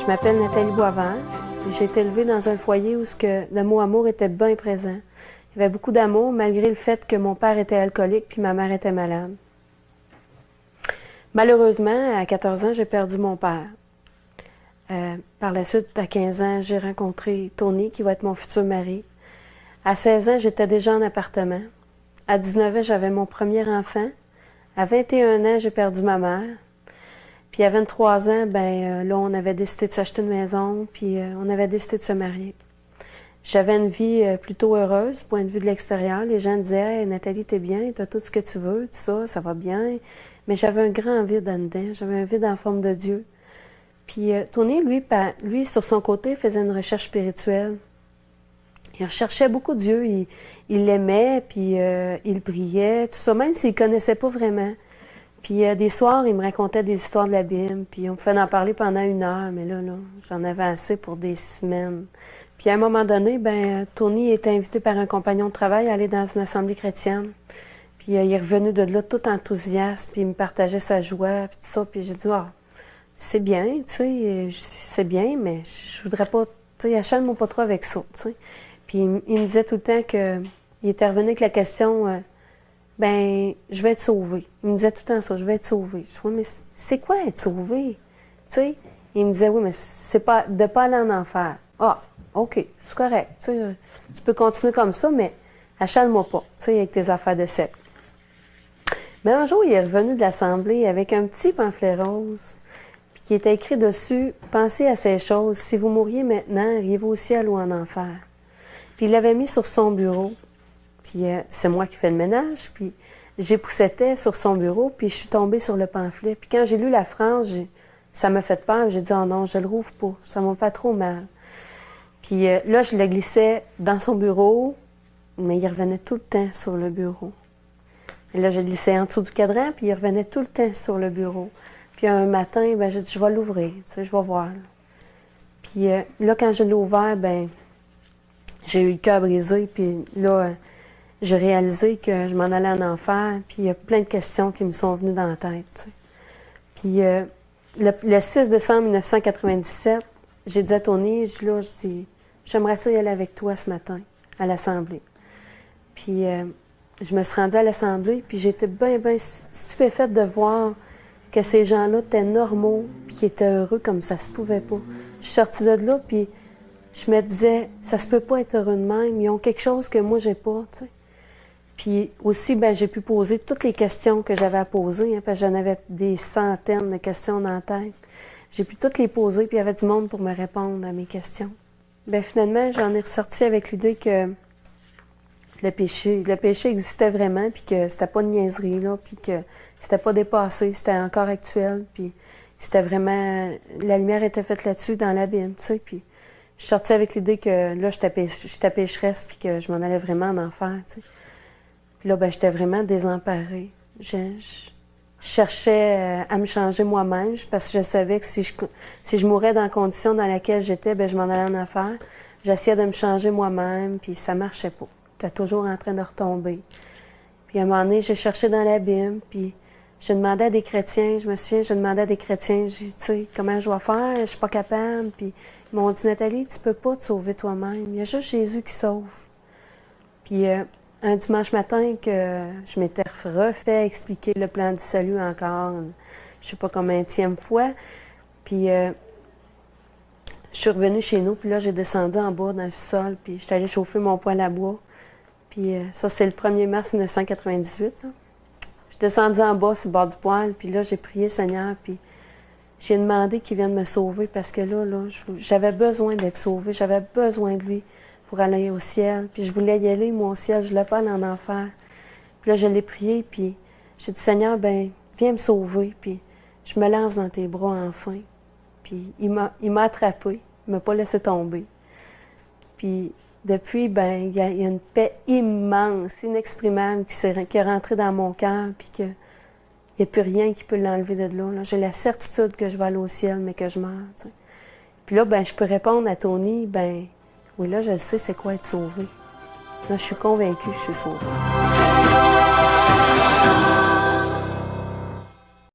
m'appelle Nathalie Boisvert. J'ai été élevée dans un foyer où le mot amour était bien présent. Il y avait beaucoup d'amour, malgré le fait que mon père était alcoolique puis ma mère était malade. Malheureusement, à 14 ans, j'ai perdu mon père. Par la suite, à 15 ans, j'ai rencontré Tony, qui va être mon futur mari. À 16 ans, j'étais déjà en appartement. À 19 ans, j'avais mon premier enfant. À 21 ans, j'ai perdu ma mère. Puis à 23 ans, là, on avait décidé de s'acheter une maison, puis on avait décidé de se marier. J'avais une vie plutôt heureuse, du point de vue de l'extérieur. Les gens disaient « Hey, Nathalie, t'es bien, t'as tout ce que tu veux, tout ça, ça va bien. » Mais j'avais un grand vide en dedans, j'avais un vide en forme de Dieu. Puis Tony, lui, sur son côté, faisait une recherche spirituelle. Il recherchait beaucoup Dieu, il l'aimait, puis il priait, tout ça, même s'il ne connaissait pas vraiment. Puis des soirs, il me racontait des histoires de la Bible, puis on pouvait en parler pendant 1 heure, mais là, j'en avais assez pour des semaines. Puis à un moment donné, Tony était invité par un compagnon de travail à aller dans une assemblée chrétienne. Puis il est revenu de là tout enthousiaste, puis il me partageait sa joie, puis tout ça. Puis j'ai dit, c'est bien, tu sais, c'est bien, mais je voudrais pas, tu sais, achète-moi pas trop avec ça, tu sais. Puis il me disait tout le temps qu'il était revenu avec la question, je vais être sauvé. Il me disait tout le temps ça, je vais être sauvé. Je dis, mais c'est quoi être sauvé? Tu sais, il me disait, oui, mais c'est pas de pas aller en enfer. Ah, OK, c'est correct. Tu sais, tu peux continuer comme ça, mais achale-moi pas, tu sais, avec tes affaires de secte. Mais un jour, il est revenu de l'assemblée avec un petit pamphlet rose, puis qui était écrit dessus, « Pensez à ces choses, si vous mouriez maintenant, iriez-vous au ciel ou en enfer? » Puis il l'avait mis sur son bureau. Puis c'est moi qui fais le ménage, puis j'époussetais sur son bureau, puis je suis tombée sur le pamphlet. Puis quand j'ai lu la phrase, ça m'a fait peur. J'ai dit « Oh non, je le rouvre pas, ça m'a fait trop mal. » Puis là, je le glissais dans son bureau, mais il revenait tout le temps sur le bureau. Et là, je le glissais en dessous du cadran, puis il revenait tout le temps sur le bureau. Puis un matin, j'ai dit « Je vais l'ouvrir, tu sais, je vais voir. » Puis là, quand je l'ai ouvert, j'ai eu le cœur brisé, puis là, j'ai réalisé que je m'en allais en enfer, puis il y a plein de questions qui me sont venues dans la tête. T'sais. Puis le 6 décembre 1997, j'ai dit à Tony, je dis, j'aimerais ça y aller avec toi ce matin à l'Assemblée. Puis je me suis rendue à l'Assemblée, puis j'étais bien stupéfaite de voir que ces gens-là étaient normaux, puis qu'ils étaient heureux comme ça se pouvait pas. Je suis sortie de là, puis je me disais, ça se peut pas être heureux de même, ils ont quelque chose que moi j'ai pas, tu sais. Puis aussi, j'ai pu poser toutes les questions que j'avais à poser, hein, parce que j'en avais des centaines de questions dans la tête. J'ai pu toutes les poser, puis il y avait du monde pour me répondre à mes questions. Finalement, j'en ai ressorti avec l'idée que le péché existait vraiment, puis que c'était pas de niaiserie, là, puis que c'était pas dépassé, c'était encore actuel, puis c'était vraiment... La lumière était faite là-dessus, dans la Bible, tu sais, puis je suis sortie avec l'idée que là, j'étais pécheresse, puis que je m'en allais vraiment en enfer, tu sais. Puis là, j'étais vraiment désemparée. Je cherchais à me changer moi-même parce que je savais que si je mourais dans la condition dans laquelle j'étais, je m'en allais en enfer. J'essayais de me changer moi-même, puis ça marchait pas. J'étais toujours en train de retomber. Puis à un moment donné, j'ai cherché dans la Bible, puis je demandais à des chrétiens, je me souviens, je demandais à des chrétiens, j'ai dit, tu sais, comment je vais faire? Je suis pas capable. Puis ils m'ont dit, Nathalie, tu peux pas te sauver toi-même. Il y a juste Jésus qui sauve. Puis un dimanche matin que je m'étais refait expliquer le plan du salut encore, je sais pas combienième fois. Puis je suis revenue chez nous, puis là, j'ai descendu en bas dans le sol, puis j'étais allée chauffer mon poêle à bois. Puis ça, c'est le 1er mars 1998. Là. Je suis descendue en bas sur le bord du poêle, puis là, j'ai prié Seigneur, puis j'ai demandé qu'il vienne me sauver parce que là j'avais besoin d'être sauvée, j'avais besoin de lui pour aller au ciel. Puis je voulais y aller, moi, au ciel, je voulais pas aller en enfer. Puis là, je l'ai prié, puis j'ai dit, Seigneur, viens me sauver, puis je me lance dans tes bras enfin. Puis il m'a attrapé, il m'a pas laissé tomber. Puis depuis, il y a une paix immense, inexprimable qui est rentrée dans mon cœur, puis qu'il n'y a plus rien qui peut l'enlever de là. J'ai la certitude que je vais aller au ciel, mais que je meurs. T'sais. Puis là, je peux répondre à Tony, oui, là, je sais c'est quoi être sauvé. Là, je suis convaincue que je suis sauvée.